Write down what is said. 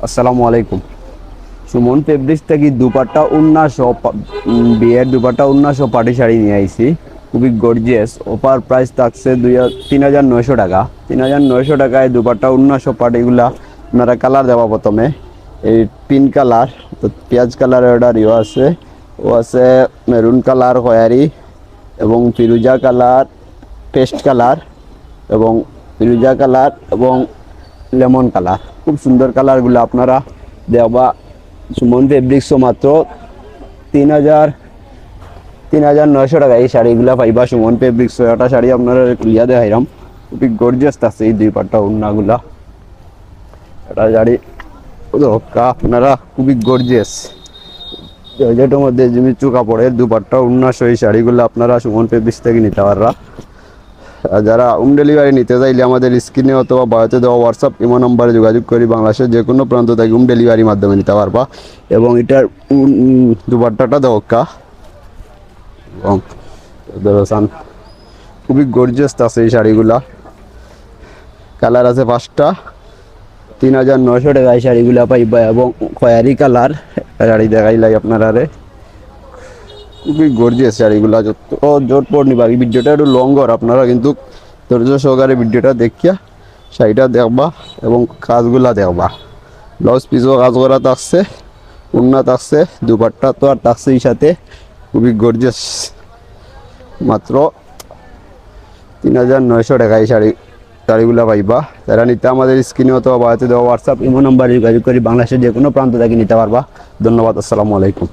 আসসালামু আলাইকুম। সুমন ফেব্রিক্স থেকে দুপাট্টা বিয়ের দুপাট্টা 1900 পাটি শাড়ি নিয়ে আইছি। খুবই গর্জিয়াস। অফার প্রাইস থাকছে 3,900 টাকা। 3,900 টাকায় দুপাট্টা 1900 পাটি। এগুলা আপনারা কালার দেওয়া প্রথমে এই পিঙ্ক কালার, তো পেঁয়াজ কালারের অর্ডার আছে, ও আছে মেরুন কালার, খয়েরি এবং ফিরোজা কালার, পেস্ট কালার এবং ফিরোজা কালার এবং লেমন কালার। খুব সুন্দর কালারগুলো আপনারা দেওয়া। সুমন ফেব্রিক্সও মাত্র 3,900 টাকা এই শাড়িগুলো পাইবা। সুমন ফেব্রিক্স একটা শাড়ি আপনারা লিয়া দেখাইলাম, খুবই গর্জিয়াস আছে এই দুই পাট্টা উন্নাগুলা। একটা শাড়ি আপনারা খুবই গর্জিয়াস জর্জেটের মধ্যে জিমিচু কাপড়ের দুপাট্টা উন্নাসহ এই শাড়িগুলো আপনারা সুমন ফেব্রিক্স থেকে নিতে পাররা। যারা হোম ডেলিভারি নিতে চাইলে আমাদের স্ক্রিনে অথবা বায়োতে দেওয়া হোয়াটসঅ্যাপ ইমো নম্বরে যোগাযোগ করি বাংলাদেশের যে কোনো প্রান্ত থেকে হোম ডেলিভারির মাধ্যমে নিতে পারবা। এবং এটার দুপাট্টাটা দরকা এবং খুবই গর্জিয়াস আছে এই শাড়িগুলা। কালার আছে 5টা। 3,900 টাকা এই শাড়িগুলা পাইবা। এবং খয়েরি কালার শাড়ি দেখাইলাই আপনারা, খুবই গর্জিয়াস শাড়িগুলা। জোরপোর নিবা। এই ভিডিওটা একটু লং কর, আপনারা কিন্তু ধৈর্য সহকারে ভিডিওটা দেখিয়া শাড়িটা দেখবা এবং কাজগুলা দেখবা। ব্লাউজ পিসও কাজ করা থাকছে, উন্না থাকছে, দুপাট্টা তো আর থাকছে এই সাথে। খুবই গর্জিয়াস। মাত্র 3,900 টাকা এই শাড়িগুলা পাইবা। যারা নিতে আমাদের স্ক্রিনে অথবা বাড়িতে দেওয়া হোয়াটসঅ্যাপ ইমো নাম্বারে যোগাযোগ করি বাংলাদেশের যে কোনো প্রান্ত থেকে নিতে পারবা। ধন্যবাদ। আসসালামু আলাইকুম।